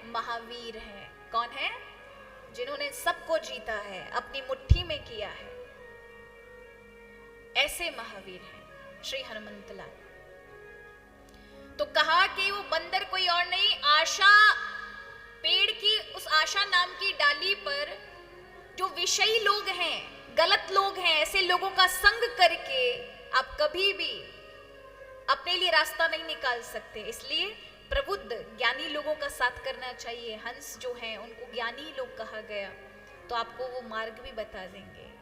महावीर हैं। कौन है? जिन्होंने सबको जीता है, अपनी मुट्ठी में किया है, ऐसे महावीर हैं श्री हनुमंतलाल। तो कहा कि वो बंदर कोई और नहीं, आशा, पेड़ की उस आशा नाम की डाली पर जो विषयी लोग हैं, गलत लोग हैं, ऐसे लोगों का संग करके आप कभी भी अपने लिए रास्ता नहीं निकाल सकते। इसलिए प्रबुद्ध ज्ञानी लोगों का साथ करना चाहिए। हंस जो हैं उनको ज्ञानी लोग कहा गया, तो आपको वो मार्ग भी बता देंगे।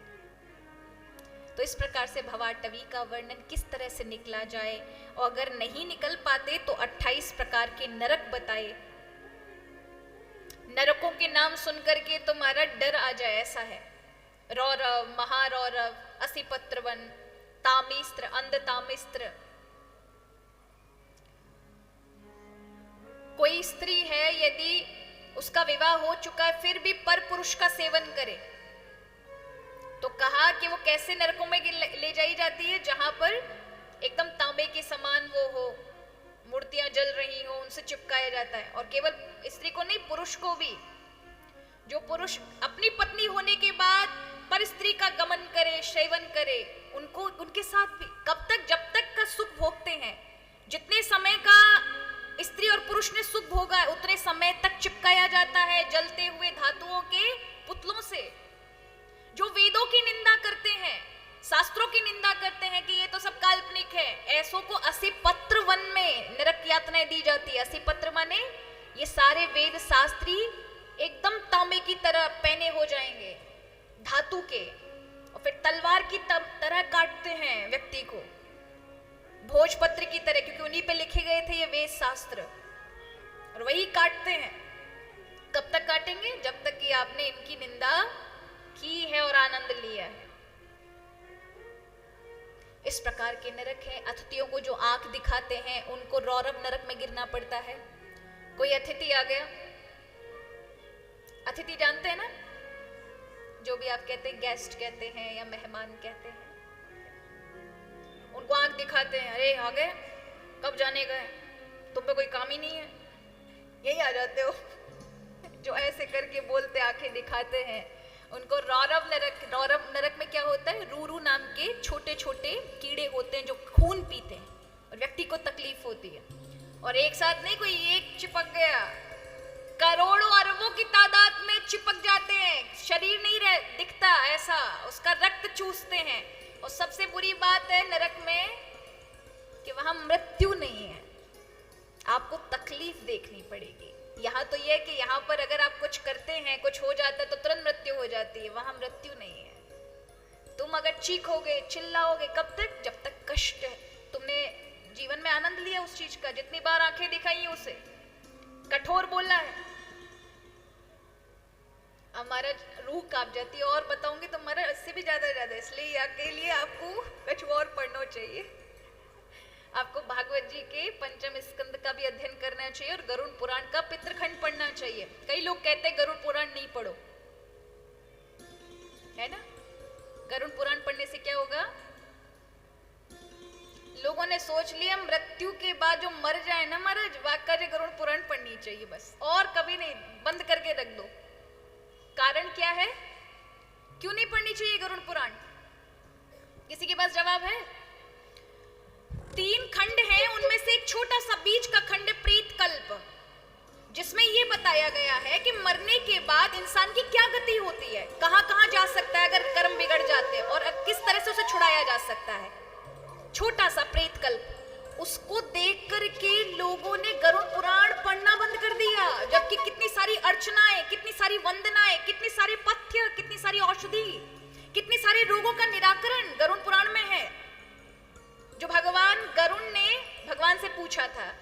तो इस प्रकार से भवाटवी का वर्णन किस तरह से निकला जाए, और अगर नहीं निकल पाते तो 28 प्रकार के नरक बताए। नरकों के नाम सुनकर के तुम्हारा डर आ जाए, ऐसा है। रौरव, महारौरव, असिपत्रवन, तामिस्त्र, अंध तामिस्त्र। कोई स्त्री है, यदि उसका विवाह हो चुका है फिर भी पर पुरुष का सेवन करे, तो कहा कि वो कैसे नरकों में ले जाई जाती है, जहां पर एकदम तांबे के समान वो हो, मूर्तियां जल रही हो, उनसे चिपकाया जाता है। और केवल स्त्री को नहीं, पुरुष को भी जो पुरुष अपनी पत्नी होने के बाद पर स्त्री का गमन करे, सेवन करे, उनको उनके साथ भी कब तक, जब तक का सुख भोगते हैं, जितने समय का स्त्री और पुरुष ने सुख भोगा है उतने समय तक चिपकाया जाता है जलते हुए धातुओं के पुतलों से। जो वेदों की निंदा करते हैं, शास्त्रों की निंदा करते हैं कि ये तो सब काल्पनिक है, ऐसों को 80 पत्र वन में नरक यातनाएं दी जाती है। 80 पत्र माने ये सारे वेद शास्त्री एकदम तांबे की तरह पहने हो जाएंगे, धातु के, और फिर तलवार की तरह काटते हैं व्यक्ति को, भोजपत्र की तरह, क्योंकि उन्हीं पे लिखे गए थे ये वेद शास्त्र, और वही काटते हैं। कब तक काटेंगे? जब तक कि आपने इनकी निंदा की है और आनंद लिया है। इस प्रकार के नरक है। अतिथियों को जो आंख दिखाते हैं उनको रौरव नरक में गिरना पड़ता है। कोई अतिथि आ गया, अतिथि जानते हैं ना, जो भी आप कहते हैं, गेस्ट कहते हैं या मेहमान कहते हैं, उनको आंख दिखाते हैं, अरे आ गए, कब जाने गए, तुम पे कोई काम ही नहीं है, यही आ जाते हो। जो ऐसे करके बोलते, आंखें दिखाते हैं, उनको रौरव नरक। रौरव नरक में क्या होता है? रूरू नाम के छोटे छोटे कीड़े होते हैं जो खून पीते हैं और व्यक्ति को तकलीफ होती है। और एक साथ नहीं, कोई एक चिपक गया, करोड़ों अरबों की तादाद में चिपक जाते हैं, शरीर नहीं रह दिखता ऐसा, उसका रक्त चूसते हैं। और सबसे बुरी बात है नरक में कि वहां मृत्यु नहीं है, आपको तकलीफ देखनी पड़ेगी। यहाँ तो यह कि यहाँ पर अगर आप कुछ करते हैं, कुछ हो जाता है तो तुरंत मृत्यु हो जाती है, वहां मृत्यु नहीं है। तुम अगर चीखोगे, चिल्लाओगे, कब तक? जब तक कष्ट है। तुमने जीवन में आनंद लिया उस चीज का, जितनी बार आंखें दिखाई उसे, कठोर बोला है, हमारा रूह कांप जाती है। और बताऊंगी तो हमारा इससे भी ज्यादा, इसलिए आपके लिए आपको कुछ और पढ़ना चाहिए। आपको भागवत जी के पंचम स्कंद का भी अध्ययन करना चाहिए और गरुड़ पुराण का पितृखंड पढ़ना चाहिए। कई लोग कहते हैं गरुड़ पुराण नहीं पढ़ो, है ना? गरुड़ पुराण पढ़ने से क्या होगा? लोगों ने सोच लिया मृत्यु के बाद जो मर जाए ना महाराज, वाकई जी गरुड़ पुराण पढ़नी चाहिए बस, और कभी नहीं, बंद करके रख दो। कारण क्या है, क्यों नहीं पढ़नी चाहिए गरुड़ पुराण? किसी के पास जवाब है? 3 खंड हैं, उनमें से एक छोटा सा बीच का खंड है प्रेत कल्प, जिसमें यह बताया गया है कि मरने के बाद इंसान की क्या गति होती है, कहां कहां जा सकता है अगर कर्म बिगड़ जाते हैं, और किस तरह से उसे छुड़ाया जा सकता है। छोटा सा प्रेत कल्प, उसको देख करके लोगों ने गरुड़ पुराण पढ़ना बंद कर दिया, जबकि कितनी सारी अर्चनाएं, कितनी सारी वंदनाएं, कितनी सारी पथ्य, कितनी सारी औषधि, कितनी सारे रोगों का निराकरण गरुड़ पुराण में है। जो भगवान गरुड़ ने भगवान से पूछा था,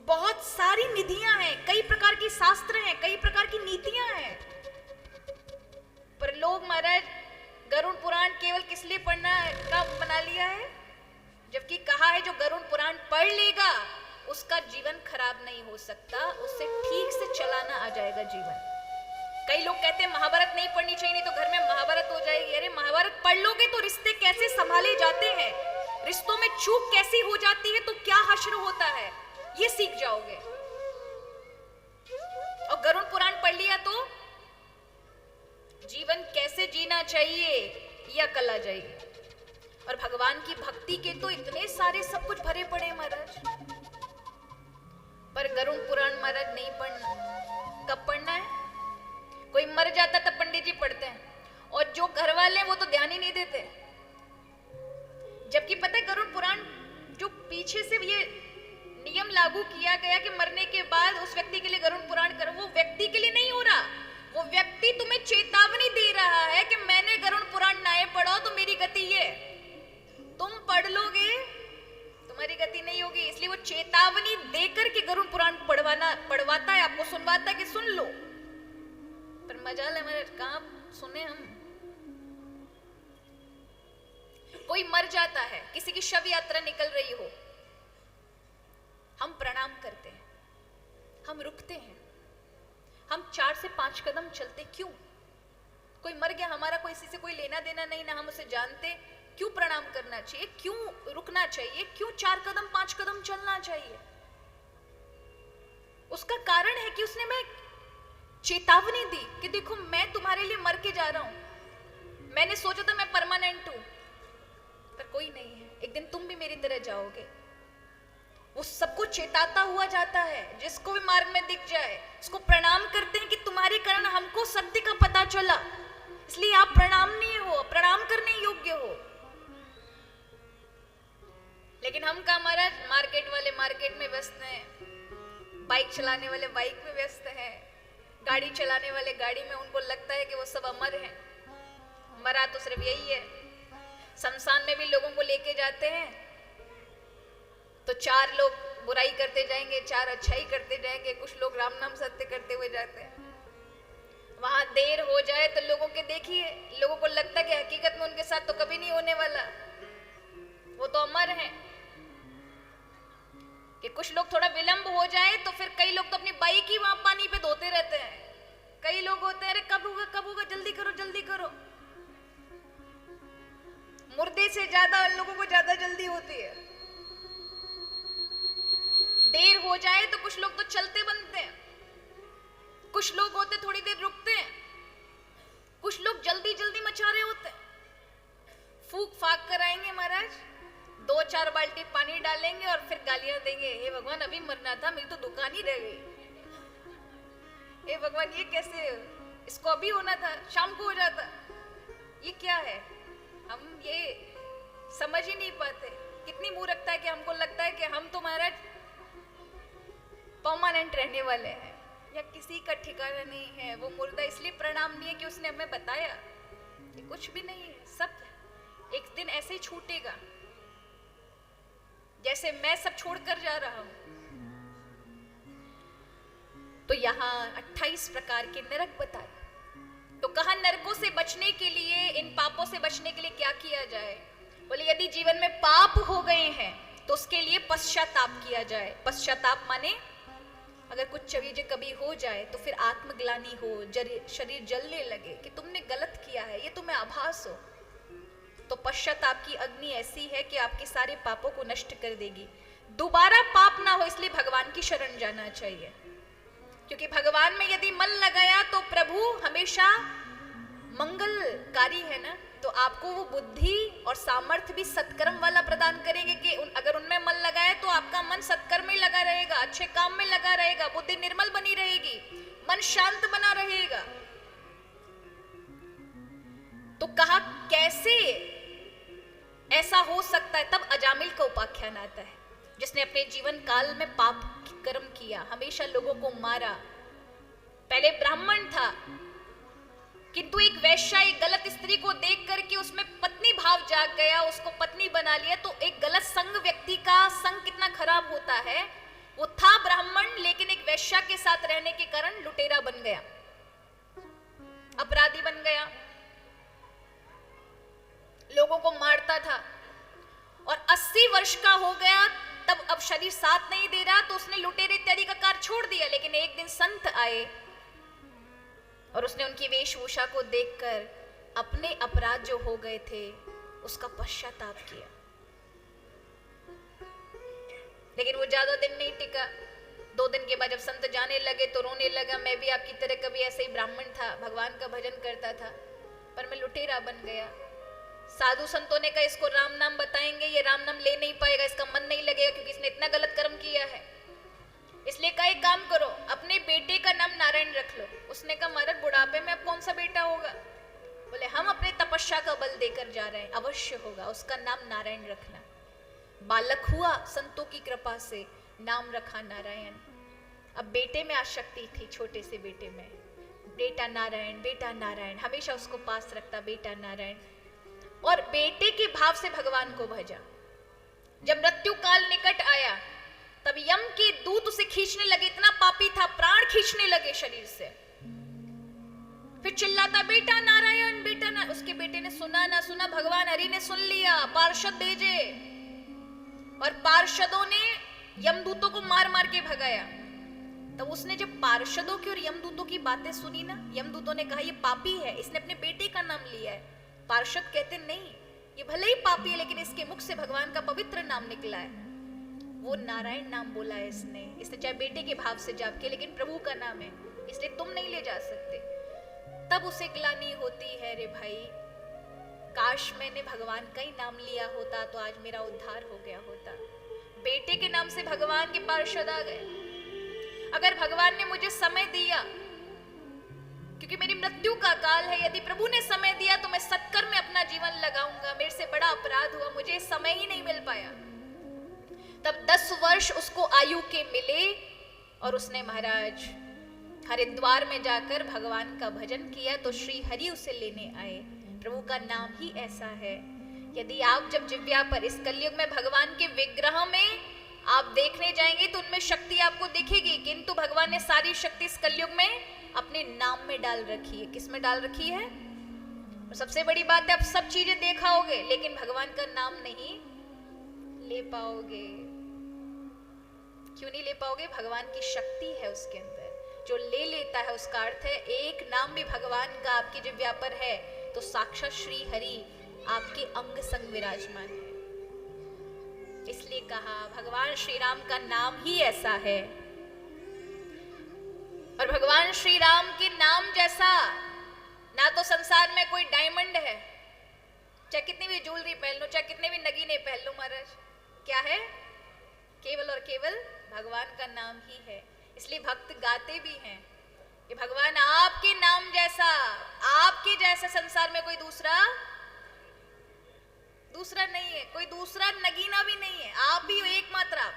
बहुत सारी निधियां हैं, कई प्रकार की शास्त्र हैं, कई प्रकार की नीतियां हैं, पर लोग महाराज गरुड़ पुराण केवल किस लिए पढ़ना का बना लिया है, जबकि कहा है जो गरुड़ पुराण पढ़ लेगा उसका जीवन खराब नहीं हो सकता, उससे ठीक से चलाना आ जाएगा जीवन। कई लोग कहते हैं महाभारत नहीं पढ़नी चाहिए, नहीं तो घर में महाभारत हो जाएगी। अरे महाभारत पढ़ लोगे तो रिश्ते कैसे संभाले जाते हैं, रिश्तों में चूक कैसी हो जाती है तो क्या हश्र होता है, ये सीख जाओगे। और गरुड़ पुराण पढ़ लिया तो जीवन कैसे जीना चाहिए यह अकल आ जाएगी। और भगवान की भक्ति के तो इतने सारे सब कुछ भरे पड़े महाराज, पर गरुड़ पुराण महाराज नहीं पढ़ना। कब पढ़ना है? कोई मर जाता तब पंडित जी पढ़ते हैं, और जो घर वाले हैं वो तो ध्यान ही नहीं देते। जबकि पता है गरुड़ पुराण जो पीछे से ये नियम लागू किया गया कि मरने के बाद उस व्यक्ति के लिए गरुड़ पुराण करो, वो व्यक्ति के लिए नहीं हो रहा, वो व्यक्ति तुम्हें चेतावनी दे रहा है कि मैंने गरुड़ पुराण ना पढ़ो तो मेरी गति ये, तुम पढ़ लोगे तुम्हारी गति नहीं होगी। इसलिए वो चेतावनी देकर के गरुड़ पुराण पढ़वाता है, आपको सुनवाता है कि सुन लो, पर मजाल है हमारे कहां सुने हम। कोई मर जाता है, किसी की शव यात्रा निकल रही हो, हम प्रणाम करते हैं, हम रुकते हैं, हम 4 से 5 कदम चलते। क्यों? कोई मर गया, हमारा कोई इसी से कोई लेना देना नहीं, ना हम उसे जानते, क्यों प्रणाम करना चाहिए, क्यों रुकना चाहिए, क्यों 4 कदम 5 कदम चलना चाहिए? उसका कारण है कि उसने मैं चेतावनी दी कि देखो मैं तुम्हारे लिए मर के जा रहा हूं, मैंने सोचा था मैं परमानेंट हूं, पर कोई नहीं है, एक दिन तुम भी मेरी तरह जाओगे। वो सबको चेताता हुआ जाता है, जिसको भी मार्ग में दिख जाए उसको प्रणाम करते हैं कि तुम्हारे कारण हमको सत्य का पता चला, इसलिए आप प्रणामनीय हो, प्रणाम करने योग्य हो। लेकिन हम का महाराज, मार्केट वाले मार्केट में व्यस्त हैं, बाइक चलाने वाले बाइक में व्यस्त हैं, गाड़ी चलाने वाले गाड़ी में, उनको लगता है कि वो सब अमर हैं। मरा तो सिर्फ यही है। शमशान में भी लोगों को लेके जाते हैं तो 4 लोग बुराई करते जाएंगे, 4 अच्छाई करते जाएंगे, कुछ लोग राम नाम सत्य करते हुए जाते हैं। वहां देर हो जाए तो लोगों के देखिए, लोगों को लगता है कि हकीकत में उनके साथ तो कभी नहीं होने वाला, वो तो अमर हैं। कि कुछ लोग थोड़ा विलंब हो जाए तो फिर कई लोग तो अपनी बाइक ही वहां पानी पे धोते रहते हैं। कई लोग होते हैं, अरे कब होगा, जल्दी करो जल्दी करो। मुर्दे से ज्यादा उन लोगों को ज्यादा जल्दी होती है। देर हो जाए तो कुछ लोग तो चलते बनते हैं, कुछ लोग होते थोड़ी देर रुकते हैं, कुछ लोग जल्दी जल्दी मचा रहे होते हैं। फूक फाक कर आएंगे महाराज, 2-4 बाल्टी पानी डालेंगे और फिर गालियां देंगे, हे भगवान अभी मरना था, मेरी तो दुकान ही रह गई, हे भगवान ये कैसे, इसको अभी होना था, शाम को हो जाता। ये क्या है? हम ये समझ ही नहीं पाते। कितनी मूर्खता है कि हमको लगता है कि हम तो महाराज परमानेंट रहने वाले हैं, या किसी का ठिकाना नहीं है। वो मुर्दा इसलिए प्रणाम नहीं है कि उसने हमें बताया कि कुछ भी नहीं है, सब एक दिन ऐसे ही छूटेगा, जैसे मैं सब छोड़कर जा रहा हूं। तो यहां 28 प्रकार के नरक बताए। तो कहा नरकों से बचने के लिए, इन पापों से बचने के लिए क्या किया जाए? बोले यदि जीवन में पाप हो गए हैं तो उसके लिए पश्चाताप किया जाए। पश्चाताप माने अगर कुछ चीजें कभी हो जाए तो फिर आत्मग्लानि हो, शरीर जलने लगे कि तुमने गलत किया है, ये तुम्हें आभास हो, तो पश्चाताप की अग्नि ऐसी है कि आपके सारे पापों को नष्ट कर देगी। दोबारा पाप ना हो इसलिए भगवान की शरण जाना चाहिए, क्योंकि भगवान में यदि मन लगाया तो प्रभु हमेशा मंगलकारी है ना, तो आपको वो बुद्धि और सामर्थ्य भी सत्कर्म वाला प्रदान करेंगे कि अगर उनमें मन लगाए तो आपका मन सत्कर्म में लगा रहेगा, अच्छे काम में लगा रहेगा, बुद्धि निर्मल बनी रहेगी, मन शांत बना रहेगा। तो कहा कैसे ऐसा हो सकता है? तब अजामिल का उपाख्यान आता है, जिसने अपने जीवन काल में पाप कर्म किया, हमेशा लोगों को मारा। पहले ब्राह्मण था, किंतु एक वैश्या, एक गलत स्त्री को देख करके उसमें पत्नी भाव जाग गया, उसको पत्नी बना लिया। तो एक गलत संग, व्यक्ति का संग कितना खराब होता है। वो था ब्राह्मण लेकिन एक वैश्या के साथ रहने के कारण लुटेरा बन गया, अपराधी बन गया, लोगों को मारता था। और 80 वर्ष का हो गया, तब अब शरीर साथ नहीं दे रहा, तो उसने लुटेरे इत्यादि का कार्य छोड़ दिया। लेकिन एक दिन संत आए और उसने उनकी वेशभूषा को देखकर अपने अपराध जो हो गए थे उसका पश्चाताप किया। लेकिन वो ज्यादा दिन नहीं टिका। 2 दिन के बाद जब संत जाने लगे तो रोने लगा, मैं भी आपकी तरह कभी ऐसे ही ब्राह्मण था, भगवान का भजन करता था, पर मैं लुटेरा बन गया। साधु संतों ने कहा इसको राम नाम बताएंगे, ये राम नाम ले नहीं पाएगा, इसका मन नहीं लगेगा, क्योंकि इसने इतना गलत कर्म किया है। इसलिए कहा एक काम करो, अपने बेटे का नाम नारायण रख लो। उसने कहा महाराज बुढ़ापे में अब कौन सा बेटा होगा? बोले हम अपने तपस्या का बल देकर जा रहे हैं, अवश्य होगा, उसका नाम नारायण रखना। बालक हुआ, संतों की कृपा से नाम रखा नारायण। अब बेटे में आसक्ति थी, छोटे से बेटे में, बेटा नारायण, बेटा नारायण, हमेशा उसको पास रखता, बेटा नारायण। और बेटे के भाव से भगवान को भजा। जब मृत्यु काल निकट आया तब यम के दूत उसे खींचने लगे, इतना पापी था, प्राण खींचने लगे शरीर से। फिर चिल्लाता बेटा नारायण, बेटा नारायण। उसके बेटे ने सुना ना सुना, भगवान हरि ने सुन लिया, पार्षद भेजे और पार्षदों ने यमदूतों को मार मार के भगाया। तब उसने जब पार्षदों की और यमदूतों की बातें सुनी ना, यमदूतों ने कहा ये पापी है, इसने अपने बेटे का नाम लिया है। पार्षद कहते नहीं, ये भले ही पापी है लेकिन इसके मुख से भगवान का पवित्र नाम निकला है, वो नारायण नाम बोला है इसने चाहे बेटे के भाव से जाप के, लेकिन प्रभु का नाम है, इसलिए तुम नहीं ले जा सकते। तब उसे ग्लानि होती है, रे भाई काश मैंने भगवान का ही नाम लिया होता तो आज मेरा उद्धार हो गया होता। बेटे के नाम से भगवान के पार्षद आ गए। अगर भगवान ने मुझे समय दिया, क्योंकि मेरी मृत्यु का काल है, यदि प्रभु ने समय दिया तो मैं सत्कर्म में अपना जीवन लगाऊंगा। मेरे से बड़ा अपराध हुआ, मुझे समय ही नहीं मिल पाया। तब 10 वर्ष उसको आयु के मिले और उसने महाराज हरिद्वार में जाकर भगवान का भजन किया तो श्री हरि उसे लेने आए। प्रभु का नाम ही ऐसा है। यदि आप जब जिव्या पर इस कलयुग में भगवान के विग्रह में आप देखने जाएंगे तो उनमें शक्ति आपको दिखेगी, किंतु भगवान ने सारी शक्ति इस कलयुग में अपने नाम में डाल रखी है। किस में डाल रखी है? और सबसे बड़ी बात है, आप सब चीजें देखा होगे लेकिन भगवान का नाम नहीं ले पाओगे। क्यों नहीं ले पाओगे? भगवान की शक्ति है उसके अंदर। जो ले लेता है उसका अर्थ है एक नाम भी भगवान का आपकी जिह्वा पर है तो साक्षात श्री हरि आपके अंग संग विराजमान है। इसलिए कहा भगवान श्री राम का नाम ही ऐसा है। और भगवान श्री राम के नाम जैसा ना तो संसार में कोई डायमंड है, चाहे कितनी भी ज्वेलरी पहन लो, चाहे कितने भी नगीने पहन लो महाराज, क्या है? केवल और केवल भगवान का नाम ही है। इसलिए भक्त गाते भी हैं कि भगवान आपके नाम जैसा, आपके जैसा संसार में कोई दूसरा नहीं है, कोई दूसरा नगीना भी नहीं है, आप ही हो एकमात्र आप।